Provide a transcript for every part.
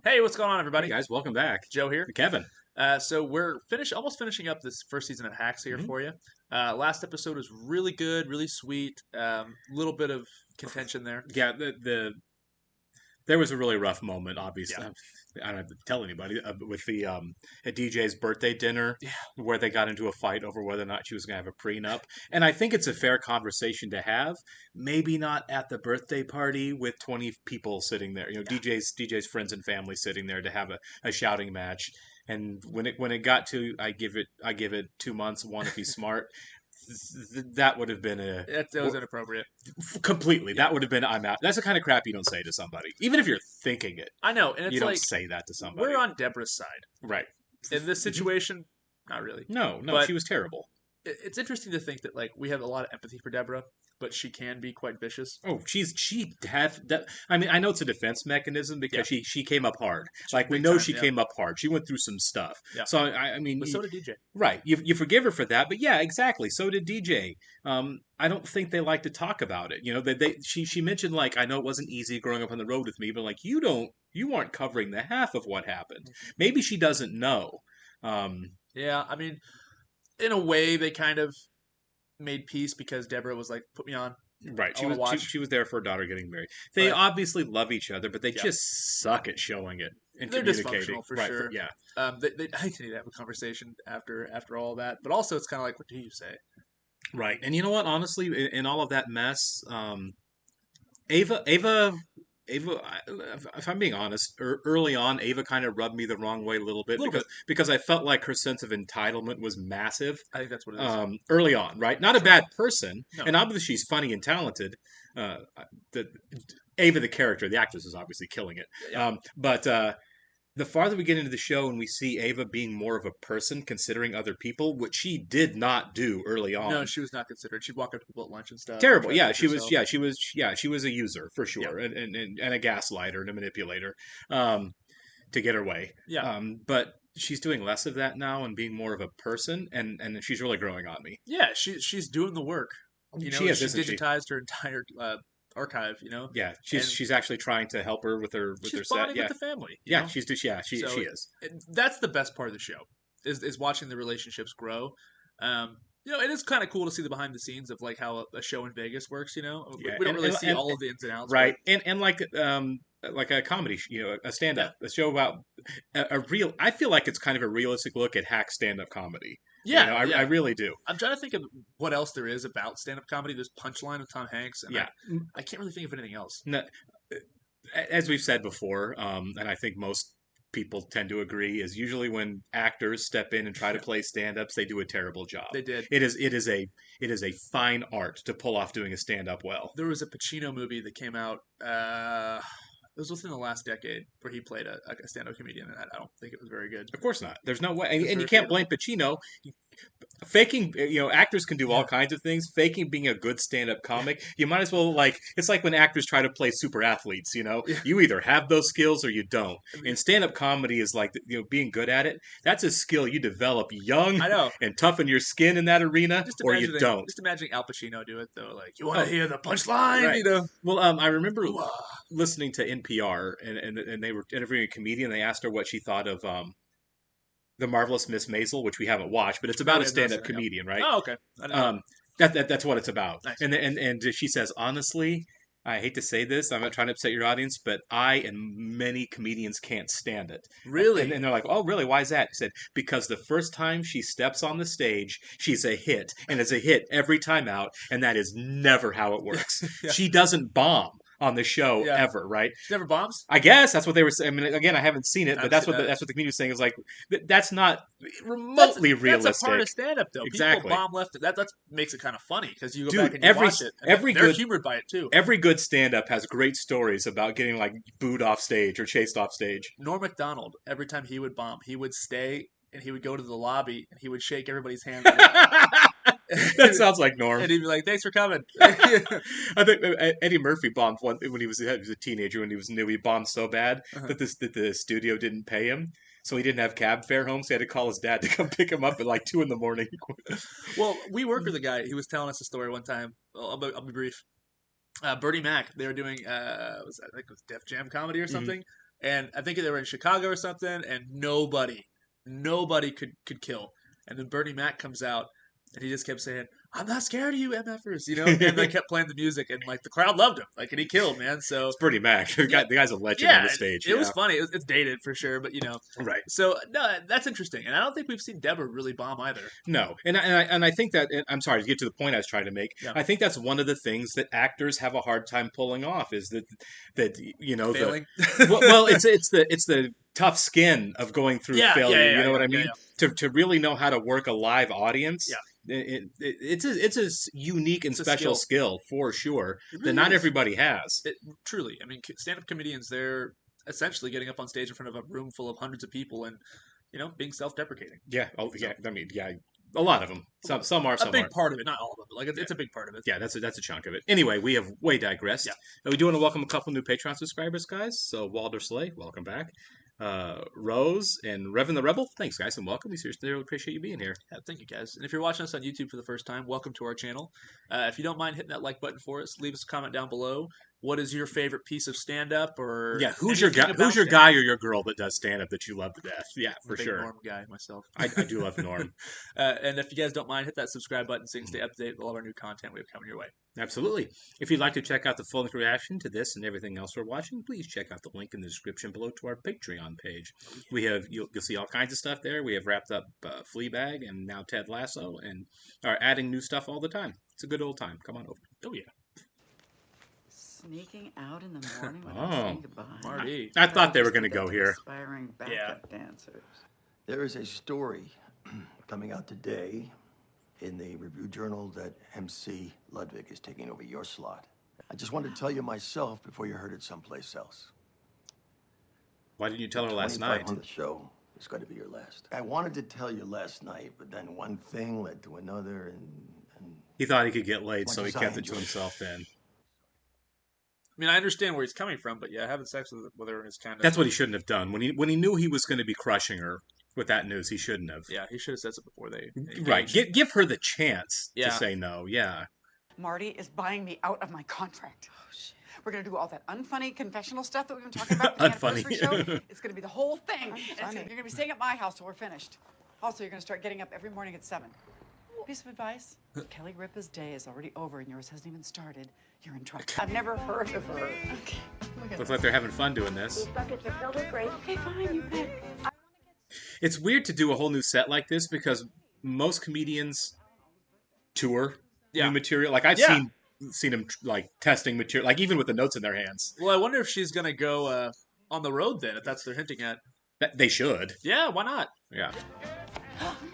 Hey, what's going on, Hey everybody? guys, welcome back. Joe here. Kevin. So we're almost finishing up this first season of Hacks here hmm for you. Last episode was really good, really sweet. Little bit of contention there. Yeah, there was a really rough moment. Yeah, Obviously, I don't have to tell anybody with the at DJ's birthday dinner yeah, where they got into a fight over whether or not she was going to have a prenup. And I think it's a fair conversation to have. Maybe not at the birthday party with 20 people sitting there. yeah. DJ's friends and family sitting there to have a shouting match. And when it got to I give it 2 months. One if he's smart. That would have been a That was inappropriate. completely. Yeah, That would have been I'm out. That's the kind of crap you don't say to somebody, even if you're thinking it. I know, and You it's don't like say that to somebody, we're on Deborah's side right? in this Mhm. situation. Not really, No, no, but she was terrible. it's interesting to think that like we have a lot of empathy for Deborah, but she can be quite vicious. Oh, she had that. I mean, I know it's a defense mechanism Yeah, because she came up hard. Like we big know time. she Yeah, came up hard. She went through some stuff. yeah. So I mean, But so did DJ. right? You forgive her for that, but yeah, exactly. So did DJ. I don't think they like to talk about it. You know, she mentioned like I know it wasn't easy growing up on the road with me, but like you aren't covering the half of what happened. Maybe she doesn't know. Um, Yeah, I mean, in a way, they kind of made peace because Deborah was like, "Put me on. Right. I She want to was she, watch." she was there for her daughter getting married. They But obviously love each other, but they yeah, just suck at showing it and they're communicating. dysfunctional for Right. sure. Yeah. I need to have a conversation after all that. But also, it's kind of like, what do you say? Right. And you know what? Honestly, in all of that mess, Ava, Ava, Ava. If I'm being honest, early on, Ava kind of rubbed me the wrong way a little A bit little bit. because I felt like her sense of entitlement was massive. I think that's what it is. Early on, right? Not a Sure. bad person, No. and obviously she's funny and talented. Uh, the Ava, the character, the actress, is obviously killing it. Yeah. But the farther we get into the show and we see Ava being more of a person, considering other people, which she did not do early No, on. she was not considered. She'd walk up to people at lunch and stuff and Terrible. try to Yeah, push she was. herself. Yeah, she was. Yeah, she was a user for Yeah. sure, and a gaslighter and a manipulator, um, to get her way. Yeah. But she's doing less of that now and being more of a person, and she's really growing on me. Yeah. She's doing the work. You She know, is, she isn't she? digitized her entire archive. You know, Yeah, she's and she's actually trying to help her with she's her set. bonding with Yeah, the family. You yeah, know, she so is. that's the best part of the show is watching the relationships grow. It is kind of cool to see the behind the scenes of like how a show in Vegas works. You know, Yeah, we don't and really and, see and all of the ins and outs, but right, and like a comedy, a stand yeah, up, a show about a real. I feel like it's kind of a realistic look at hack stand up comedy. yeah, I yeah. really do. I'm trying to think of what else there is about stand up comedy. There's Punchline with Tom Hanks, and Yeah. I can't really think of anything else. No, as we've said before, and I think most people tend to agree, is usually when actors step in and try to play stand-ups, they do a terrible job. They did. It is a fine art to pull off doing a stand-up well. There was a Pacino movie that came out. It was within the last decade where he played a stand-up comedian, and I don't think it was very good. Of course not. There's no way, It was and you very can't forgettable. blame Pacino. Faking, actors can do all Yeah, kinds of things. Faking being a good stand-up comic, you might as well like. It's like when actors try to play super athletes. yeah. You either have those skills or you don't. I mean, And stand-up comedy is like being good at it. That's a skill you develop young I know. and toughen your skin in that arena, or you don't. Just imagining Al Pacino do it though. Like, you want to Oh, hear the punchline? right. You know. Well, I remember Ooh, listening to NPR, and they were interviewing a comedian. They asked her what she thought of the Marvelous Miss Maisel, which we haven't watched, but it's no, about we a have not stand-up seen it. Yep. comedian, right? Oh, okay. I didn't know. Um, that's what it's about. Nice. And she says, honestly, I hate to say this, I'm not trying to upset your audience, but I and many comedians can't stand it. Really? And they're like, oh, really? Why is that? He said, because the first time she steps on the stage, she's a hit, and it's a hit every time out, and that is never how it works. Yeah. She doesn't bomb on the show Yeah. ever, right? She never bombs. I guess that's what they were saying. I mean, again, I haven't seen it, I but haven't that's seen what that. that's what the comedian was saying. Is like that's not remotely That's realistic. a part of stand-up though. Exactly. People bomb left. That makes it kind of funny because you go Dude, back and you watch it. And every they're good humored by it too. every good stand-up has great stories about getting like booed off stage or chased off stage. Norm Macdonald, every time he would bomb, he would stay and he would go to the lobby and he would shake everybody's hand. That sounds like Norm. And he'd be like, "Thanks for coming." I think Eddie Murphy bombed one when he was a teenager. When he was new, he bombed so bad Uh-huh. that the studio didn't pay him, so he didn't have cab fare home. So he had to call his dad to come pick him up at like 2 a.m. Well, we worked with a guy. He was telling us a story one time. I'll be brief. Bernie Mac. They were doing I think it was Def Jam comedy or Mhm. something. and I think they were in Chicago or something, and nobody could kill. And then Bernie Mac comes out, and he just kept saying, "I'm not scared of you, MFers," and they kept playing the music, and like the crowd loved him, like, and he killed, man. So It's Bernie Mac. yeah, The guy's a legend on yeah, the stage. it Yeah, was funny. It's dated for sure, but right. So no, that's interesting, and I don't think we've seen Deborah really bomb either. No, and I think that I'm sorry to get to the point I was trying to make. Yeah. I think that's one of the things that actors have a hard time pulling off is that Failing. well, it's the tough skin of going through failure. You know what I mean? Yeah. To really know how to work a live audience. Yeah. It's a unique and special skill for sure really that not is. everybody has. Truly, I mean, stand-up comedians, they're essentially getting up on stage in front of a room full of hundreds of people and being self-deprecating. Yeah. Oh, yeah. I mean, yeah. A lot of them. Some are. Some a big aren't. part of it, not all of them, but it's a big part of it. Yeah, that's a chunk of it. Anyway, we have way digressed. Yeah. We do want to welcome a couple new Patreon subscribers, guys. So Walder Slay, welcome back. Rose and Revan the Rebel, thanks guys and welcome. We seriously really appreciate you being here. Yeah, thank you guys. And if you're watching us on YouTube for the first time, welcome to our channel. If you don't mind hitting that like button for us, leave us a comment down below. What is your favorite piece of stand-up, or who's your guy? Who's your guy or your girl that does stand-up that you love to death? Yeah, for sure. Norm guy myself. I do love Norm. And if you guys don't mind, hit that subscribe button so you can stay up to date with all of our new content we have coming your way. Absolutely. If you'd like to check out the full reaction to this and everything else we're watching, please check out the link in the description below to our Patreon page. We have you'll see all kinds of stuff there. We have wrapped up Fleabag and now Ted Lasso, and are adding new stuff all the time. It's a good old time. Come on over. Oh yeah. Sneaking out in the morning without saying goodbye. Marty. I thought they were going to go here. Aspiring backup dancers. There is a story coming out today in the review journal that MC Ludwig is taking over your slot. I just wanted to tell you myself before you heard it someplace else. Why didn't you tell her last night? On the show is going to be your last. I wanted to tell you last night, but then one thing led to another, and he thought he could get laid, so he kept it to himself then. I mean, I understand where he's coming from, but yeah, having sex with her is kind of... That's what he shouldn't have done. When he knew he was going to be crushing her with that news, he shouldn't have. Yeah, he should have said it before they... Right. Give her the chance to say no. Yeah. Marty is buying me out of my contract. Oh, shit. We're going to do all that unfunny confessional stuff that we've been talking about for the anniversary show. It's going to be the whole thing. You're going to be staying at my house till we're finished. Also, you're going to start getting up every morning at 7. Piece of advice. Kelly Ripa's day is already over and yours hasn't even started. You're in trouble. I've never heard of her. Okay. Looks like they're having fun doing this. These buckets are filled with grapes. Okay, fine, you pick. It's weird to do a whole new set like this because most comedians tour new material. Like I've seen them like testing material, like even with the notes in their hands. Well, I wonder if she's gonna go on the road then, if that's what they're hinting at. They should. Yeah, why not? Yeah.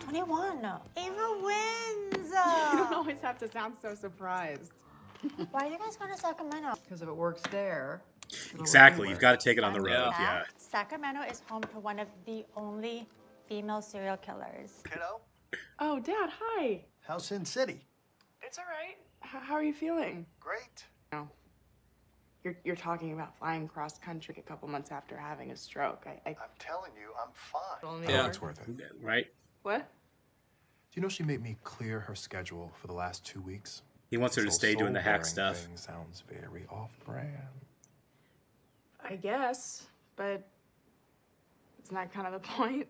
21. Ava wins. You don't always have to sound so surprised. Why are you guys going to Sacramento? Because if it works there. Exactly. You've got to take it on the road. Yeah. Sacramento is home to one of the only female serial killers. Kiddo, Oh, Dad, hi. how's Sin City? It's all right. How are you feeling? Great. No. You're talking about flying cross country a couple months after having a stroke. I'm telling you, I'm fine. Yeah. It's worth it. Do Right. What? you know she made me clear her schedule for the last 2 weeks? He wants her to This stay whole doing the hack soul-bearing stuff. thing sounds very off-brand. I guess, but isn't that kind of the point?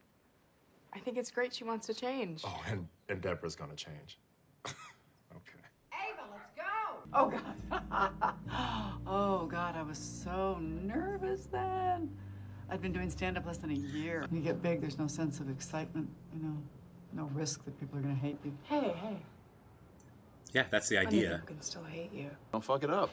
I think it's great she wants to change. Oh, and Deborah's gonna change. Okay. Ava, let's go! Oh, God. Oh, God, I was so nervous then. I'd been doing stand-up less than a year. When you get big, there's no sense of excitement, no risk that people are going to hate you. Hey. Yeah, that's the I mean, idea. people can still hate you. Don't fuck it up.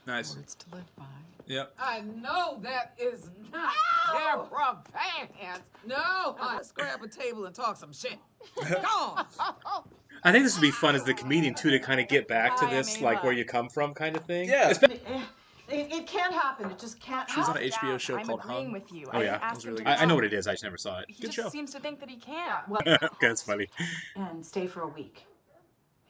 Nice. Words to live by. Yep. I know that is not Deborah Pants. No, let's grab a table and talk some shit. Come on. I think this would be fun as the comedian too to kind of get back to Hi, this, I'm like Ava. where you come from, kind of thing. Yeah. It can't happen. It just can't She's on happen. an HBO show I'm called agreeing Hung. with you. Oh, I yeah. didn't That ask was him really to good. I know come. what it is. I just never saw it. He Good just show. seems to think that he can't. That's funny. And stay for a week.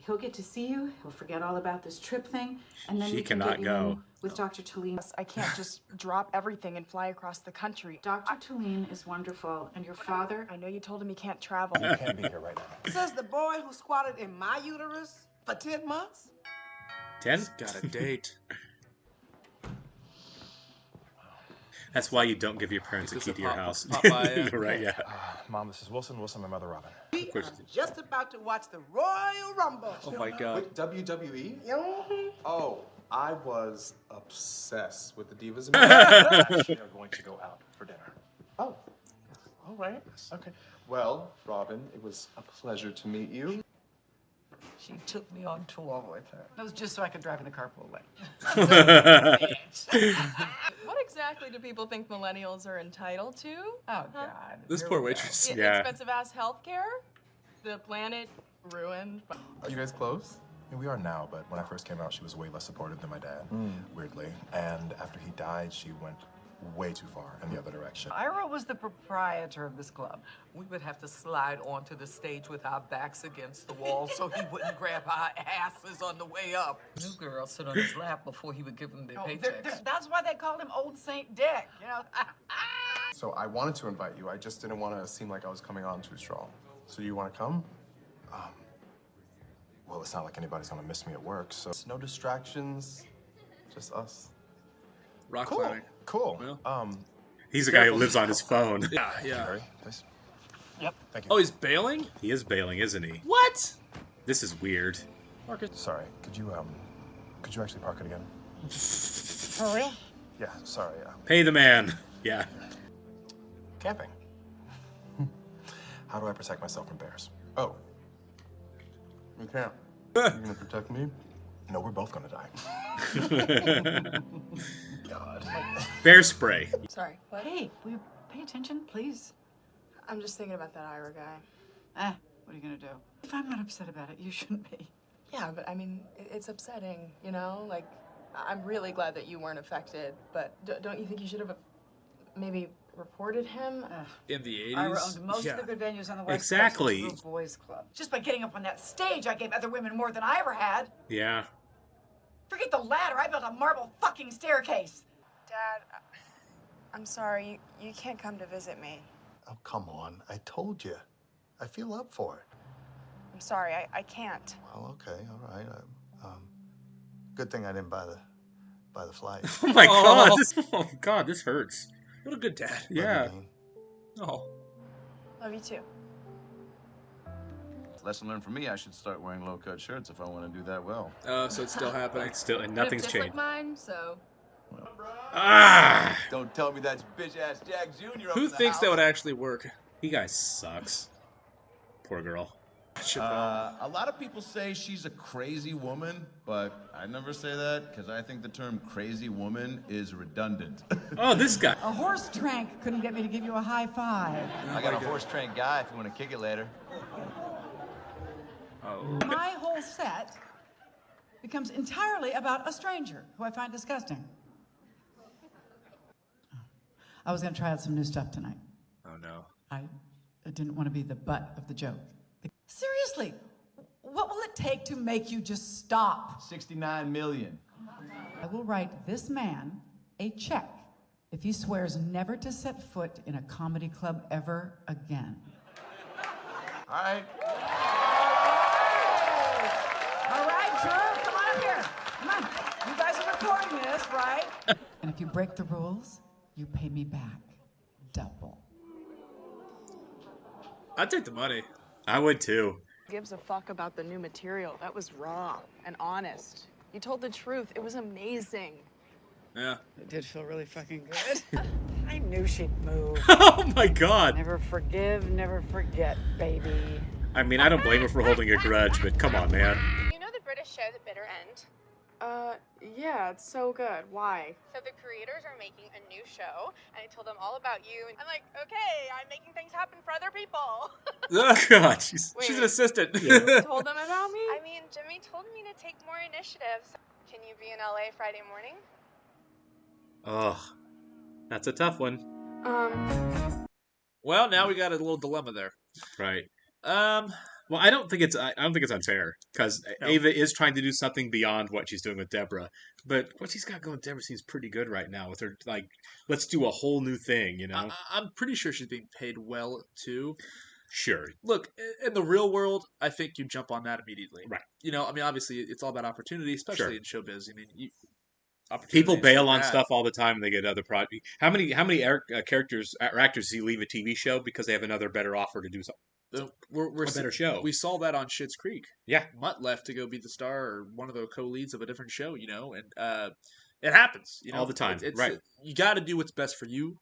He'll get to see you. He'll forget all about this trip thing, and then She we can cannot get you go. in with Dr. Tulane. I can't just drop everything and fly across the country. Dr. Tulane is wonderful, and your father. I know you told him he can't travel. You can't be here right now. Says the boy who squatted in my uterus for 10 months. 10? Got a date. That's why you don't give your parents a Is key this to a your pop- house. Popeye, Right? Yeah. Mom, this is Wilson. Wilson, my mother, Robin. We course are it is. just about to watch the Royal Rumble. Oh my god. Wait, WWE? Mhm. Oh, I was obsessed with the Divas. We are going to go out for dinner. Oh, all right. Okay. Well, Robin, it was a pleasure to meet you. She took me on tour with her. That was just so I could drive in the carpool lane. What exactly do people think millennials are entitled to? Oh, God. This Here poor we go. waitress. Yeah. Expensive ass healthcare? The planet ruined. Are you guys close? Yeah, we are now, but when I first came out, she was way less supportive than my dad, weirdly. And after he died, she went way too far in the other direction. Ira was the proprietor of this club. We would have to slide onto the stage with our backs against the wall so he wouldn't grab our asses on the way up. New girls sit on his lap before he would give them their paychecks. That's why they called him Old Saint Dick, you know? So I wanted to invite you. I just didn't want to seem like I was coming on too strong. So do you want to come? Well, it's not like anybody's going to miss me at work, so no distractions, just us. Rock Cool. climbing. Cool. Yeah. He's a guy who lives on his phone. Yeah, yeah. Sorry, please. Yep. Thank you. Oh, he's bailing? He is bailing, isn't he? What? This is weird. Sorry, could you actually park it again? For real? Yeah, sorry. Pay the man. Yeah. Camping. How do I protect myself from bears? Oh. You can't. You're gonna protect me? No, we're both gonna die. God. Bear spray. Sorry, what? Hey, will you pay attention, please? I'm just thinking about that Ira guy. What are you gonna do? If I'm not upset about it, you shouldn't be. Yeah, but I mean, it's upsetting, you know? Like, I'm really glad that you weren't affected, but don't you think you should have maybe reported him? In the 80s? Ira owned most yeah. of the good venues on the West Exactly. Coast. Little boys club. Just by getting up on that stage, I gave other women more than I ever had. Yeah. Forget the ladder. I built a marble fucking staircase. Dad, I'm sorry. You can't come to visit me. Oh, come on. I told you. I feel up for it. I'm sorry. I can't. Well, okay, all right. Good thing I didn't buy the flight. Oh my Oh. God, this hurts. What a good dad. Love you, Yeah. Dean. Oh. Love you too. Lesson learned for me, I should start wearing low-cut shirts if I want to do that well. So it's still happening. Still, and nothing's Just changed. like mine, so. Ah! Don't tell me that's bitch-ass Jack Jr. Who thinks that would actually work? He guy sucks. Poor girl. A lot of people say she's a crazy woman, but I never say that because I think the term crazy woman is redundant. Oh, this guy. A horse trank couldn't get me to give you a high five. I got a horse-trained guy if you want to kick it later. Oh. My whole set becomes entirely about a stranger who I find disgusting. I was going to try out some new stuff tonight. Oh, no. I didn't want to be the butt of the joke. Seriously, what will it take to make you just stop? 69 million. I will write this man a check if he swears never to set foot in a comedy club ever again. All right. All right, Drew, come on up here. Come on. You guys are recording this, right? And if you break the rules, you pay me back double. I'd take the money. I would too. Gives a fuck about the new material. That was raw and honest. You told the truth. It was amazing. Yeah. It did feel really fucking good. I knew she'd move. Oh my God. Never forgive, never forget, baby. I mean, I don't blame her for holding a grudge, but come on, man. You know the British show The Bitter End? Yeah, it's so good. Why? So the creators are making a new show, and I told them all about you, and I'm like, okay, I'm making things happen for other people. God, she's an assistant. You told them about me? I mean, Jimmy told me to take more initiatives. Can you be in LA Friday morning? Oh, that's a tough one. Well, now we got a little dilemma there. Right. Well, I don't think it's unfair because No. Ava is trying to do something beyond what she's doing with Deborah. But what she's got going with Deborah seems pretty good right now with her, like, let's do a whole new thing, you know? I'm pretty sure she's being paid well, too. Sure. Look, in the real world, I think you jump on that immediately. Right. You know, I mean, obviously, it's all about opportunity, especially Sure. in showbiz. I mean, opportunities. bail like on that. stuff all the time, and they get other projects. How many characters or actors do you leave a TV show because they have another better offer to do something? We're A better show. We saw that on Schitt's Creek. Yeah. Mutt left to go be the star or one of the co-leads of a different show, and it happens, all the time. It's, Right. You got to do what's best for you.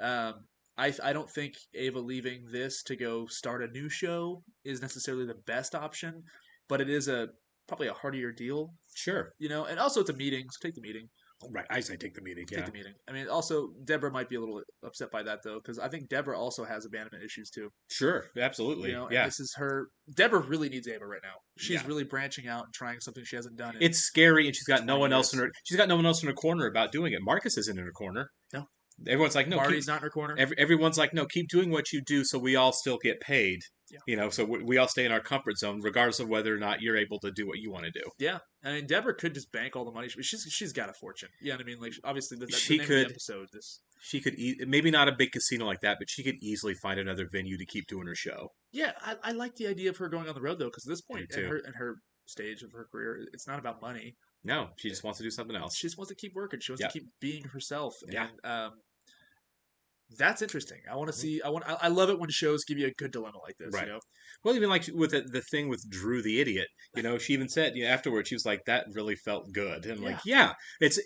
I don't think Ava leaving this to go start a new show is necessarily the best option, but it is probably a heartier deal. Sure. And also it's a meeting, so take the meeting. Right, I say take the meeting. Take the meeting. I mean, also Deborah might be a little upset by that though, because I think Deborah also has abandonment issues too. Sure, absolutely. And yeah, this is her. Deborah really needs Ava right now. She's Yeah. really branching out and trying something she hasn't done. It's scary, and she's got no 20 one else years. in her. She's got no one else in her corner about doing it. Marcus isn't in her corner. No. Everyone's like, no. Marty's not in her corner. Everyone's like, no. Keep doing what you do, so we all still get paid. Yeah. So we all stay in our comfort zone, regardless of whether or not you're able to do what you want to do. Yeah, I mean, Deborah could just bank all the money. She's got a fortune. Yeah, I mean, like obviously She the name could- of the episode. She could maybe not a big casino like that, but she could easily find another venue to keep doing her show. Yeah, I like the idea of her going on the road though, because at this point Me too. in her stage of her career, it's not about money. No, she just wants to do something else. She just wants to keep working. She wants Yeah. to keep being herself. Yeah. And that's interesting. I want to see. I love it when shows give you a good dilemma like this. Right. You know? Well, even like with the thing with Drew the idiot, she even said afterwards, she was like, that really felt good. And like, yeah, it's.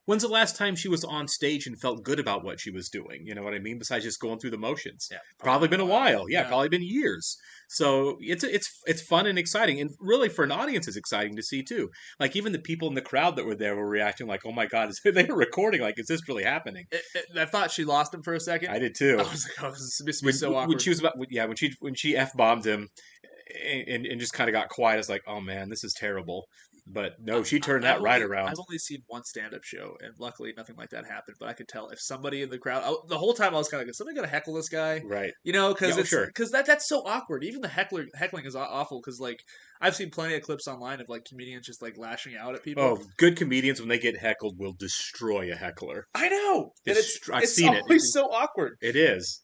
When's the last time she was on stage and felt good about what she was doing? You know what I mean? Besides just going through the motions. Yeah, probably been a while. Yeah, Yeah. probably been years. So it's fun and exciting, and really for an audience, it's exciting to see too. Like even the people in the crowd that were there were reacting like, "Oh my god, they were recording! Like, is this really happening?" I thought she lost him for a second. I did too. I was like, "Oh, this must be so awkward." When she was when she f bombed him, and just kind of got quiet. It's like, oh man, this is terrible. But no, she turned that right around. I've only seen one stand-up show, and luckily nothing like that happened. But I could tell if somebody in the crowd, the whole time I was kind of like, is somebody gonna heckle this guy? Right. Because Yeah, sure. that's so awkward. Even the heckling is awful. Because like I've seen plenty of clips online of like comedians just like lashing out at people. Oh, good comedians when they get heckled will destroy a heckler. I know. And I've seen it. It's always so awkward. It is.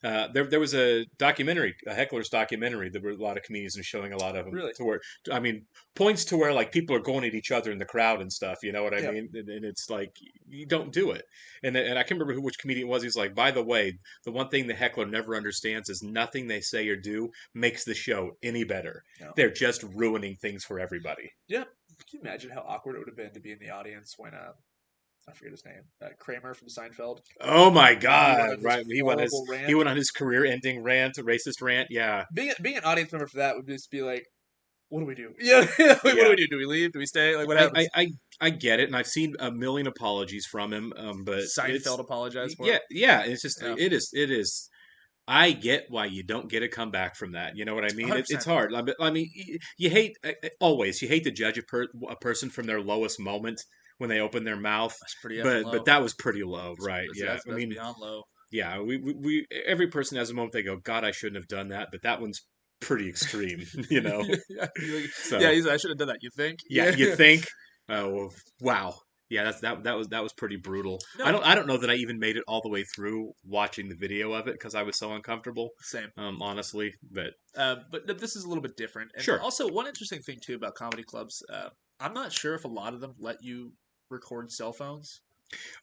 There was a documentary, a heckler's documentary. There were a lot of comedians and showing a lot of them. Really? To where, I mean, points to where like people are going at each other in the crowd and stuff. You know what I Yeah. mean? And it's like you don't do it. And I can't remember which comedian it was. He's like, by the way, the one thing the heckler never understands is nothing they say or do makes the show any better. No. They're just ruining things for everybody. Yeah. Can you imagine how awkward it would have been to be in the audience when I forget his name, Kramer from Seinfeld. Oh my He went God! on this Right, horrible rant. he went on his career-ending rant, a racist rant. Yeah. Being an audience member for that would just be like, what do we do? Yeah, like, what do we do? Do we leave? Do we stay? Like, what happens? I get it, and I've seen a million apologies from him, but Seinfeld apologized for it. Yeah. It's just Yeah. it is. I get why you don't get a comeback from that. You know what I mean? It's 100%. hard. I mean, you hate always. You hate to judge a person from their lowest moment when they open their mouth. That's pretty effing low. But that was pretty low, right? That's beyond low. Yeah, we every person has a moment they go, God, I shouldn't have done that, but that one's pretty extreme, you know. yeah, So, he's like, I should have done that. You think? Yeah, you think? Oh, wow. Yeah, that was pretty brutal. No. I don't know that I even made it all the way through watching the video of it because I was so uncomfortable. Same. Honestly, but this is a little bit different. And Sure. Also, one interesting thing too about comedy clubs, I'm not sure if a lot of them let you record cell phones.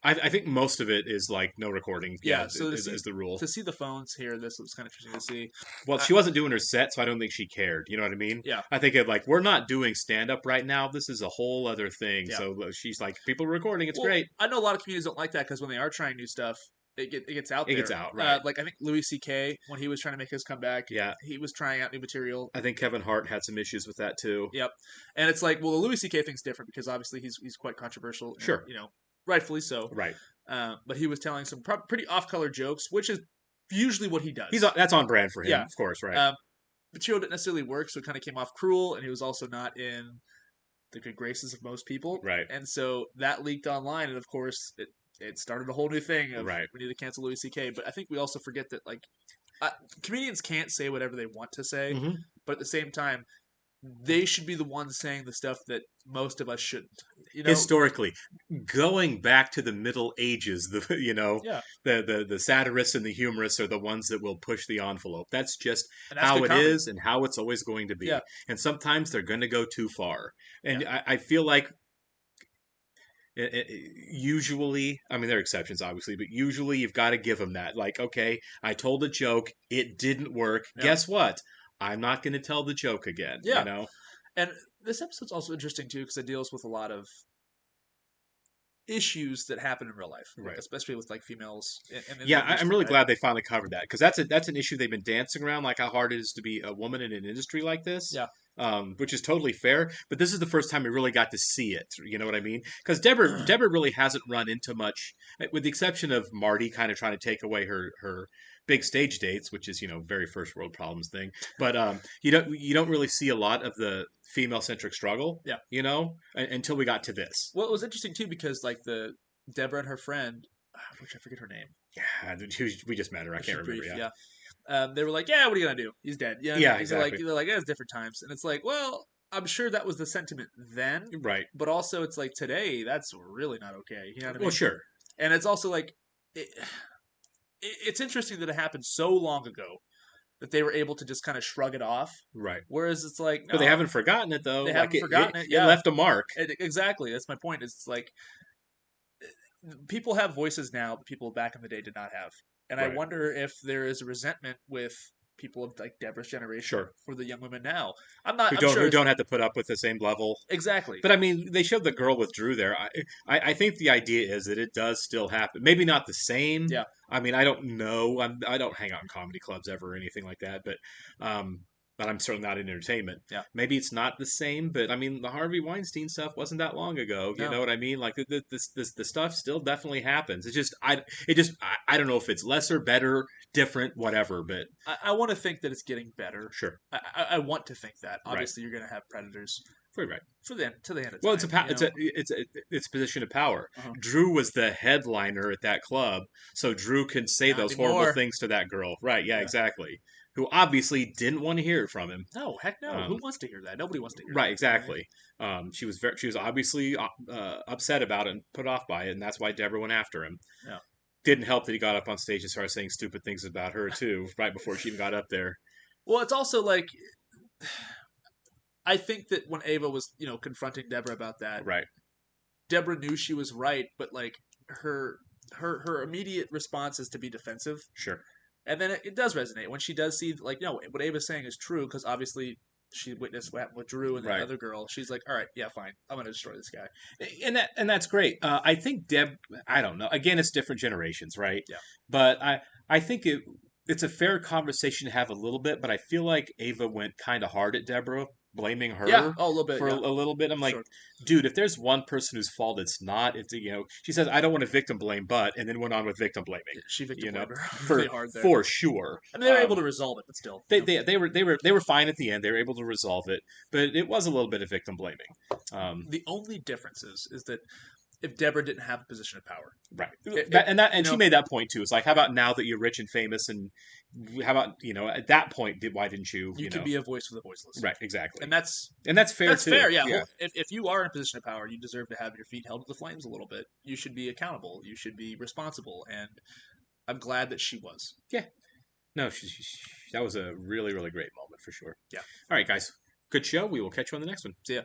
I think most of it is like no recording. Yeah, so is the rule. To see the phones here, this was kind of interesting to see. Well, she wasn't doing her set, so I don't think she cared. You know what I mean? Yeah. I think it like we're not doing stand up right now. This is a whole other thing. Yeah. So she's like, people are recording. It's Well, great. I know a lot of comedians don't like that because when they are trying new stuff, it gets out there. It gets out, right. Like I think Louis C.K. when he was trying to make his comeback, Yeah. he was trying out new material. I think Kevin Hart had some issues with that too. Yep, and it's like, well, the Louis C.K. thing's different because obviously he's quite controversial. And, Sure. Rightfully so. Right. But he was telling some pretty off-color jokes, which is usually what he does. That's on brand for him, Yeah. of course, right? Material didn't necessarily work, so it kind of came off cruel, and he was also not in the good graces of most people. Right. And so that leaked online, and of course, it started a whole new thing of Right. we need to cancel Louis C.K. But I think we also forget that like comedians can't say whatever they want to say, Mhm. but at the same time, they should be the ones saying the stuff that most of us shouldn't. Historically, going back to the Middle Ages, Yeah. the satirists and the humorists are the ones that will push the envelope. That's just And that's how good it comedy. is and how it's always going to be. Yeah. And sometimes they're going to go too far. And I feel like Usually, I mean, there are exceptions, obviously, but usually you've got to give them that. Like, okay, I told a joke, it didn't work. Yeah. Guess what? I'm not going to tell the joke again. Yeah. You know? And this episode's also interesting too because it deals with a lot of issues that happen in real life, Right. especially with like females. In Yeah, the I'm industry, really right? glad they finally covered that because that's an issue they've been dancing around, like how hard it is to be a woman in an industry like this. Yeah. Which is totally fair, but this is the first time we really got to see it. You know what I mean? Because Deborah really hasn't run into much, with the exception of Marty kind of trying to take away her big stage dates, which is very first world problems thing. But you don't really see a lot of the female centric struggle. Yeah. Until we got to this. Well, it was interesting too because like the Deborah and her friend, which I forget her name. Yeah, we just met her. I can't remember. Brief, Yeah. They were like, "Yeah, what are you gonna do? He's dead." You know what I Yeah, mean? exactly. They're like, "Yeah, it's different times," and it's like, well, I'm sure that was the sentiment then, Right. but also it's like today, that's really not okay. You know what I mean? Well, sure. And it's also like, it's interesting that it happened so long ago that they were able to just kind of shrug it off. Right. Whereas it's like, no, But they haven't forgotten it though. They Like haven't forgotten it. It Yeah, left a mark. Exactly. That's my point. It's like people have voices now that people back in the day did not have. And Right. I wonder if there is a resentment with people of like Deborah's generation Sure. for the young women now. I'm not. Who I'm don't sure who don't have to put up with the same level. exactly. But I mean, they showed the girl with Drew there. I think the idea is that it does still happen. Maybe not the same. Yeah. I mean, I don't know. I don't hang out in comedy clubs ever or anything like that. But I'm certainly not in entertainment. Yeah. Maybe it's not the same. But I mean, the Harvey Weinstein stuff wasn't that long ago. You No. know what I mean? Like the stuff still definitely happens. I don't know if it's lesser, better, different, whatever. But I want to think that it's getting better. sure. I want to think that. Right. Obviously, you're going to have predators Right. to the end of Well, time. it's a position of power. Uh-huh. Drew was the headliner at that club, so Drew can say Not those anymore. horrible things to that girl. Right? Yeah, exactly. Who obviously didn't want to hear it from him. No, heck no. Who wants to hear that? Nobody wants to hear that. Right? Exactly. She was obviously upset about it and put off by it, and that's why Deborah went after him. Yeah. Didn't help that he got up on stage and started saying stupid things about her too, right before she even got up there. Well, it's also like I think that when Ava was, confronting Deborah about that, Right. Deborah knew she was right, but like her immediate response is to be defensive. Sure. And then it does resonate when she does see like, no, what Ava's saying is true because obviously she witnessed what happened with Drew and the Right. other girl. She's like, all right, yeah, fine, I'm gonna destroy this guy. And that's great. I think Deb. I don't know. Again, it's different generations, right? Yeah. But I think it's a fair conversation to have a little bit. But I feel like Ava went kind of hard at Deborah, blaming her. Yeah, a little bit. For Yeah. a little bit. I'm like, Sure. dude, if there's one person whose fault it's not, it's she says I don't want to victim blame, but and then went on with victim blaming. She victim blamed her for really hard there. for sure. I mean, they were able to resolve it, but still, They were fine at the end. They were able to resolve it, but it was a little bit of victim blaming. The only difference is that if Deborah didn't have a position of power, right? And she made that point too. It's like, how about now that you're rich and famous, and how about at that point, why didn't you? You can be a voice for the voiceless, right? Exactly, and that's fair. That's too. fair, yeah. Well, if you are in a position of power, you deserve to have your feet held to the flames a little bit. You should be accountable. You should be responsible, and I'm glad that she was. Yeah, no, that was a really, really great moment for sure. Yeah. All right, guys, good show. We will catch you on the next one. See ya.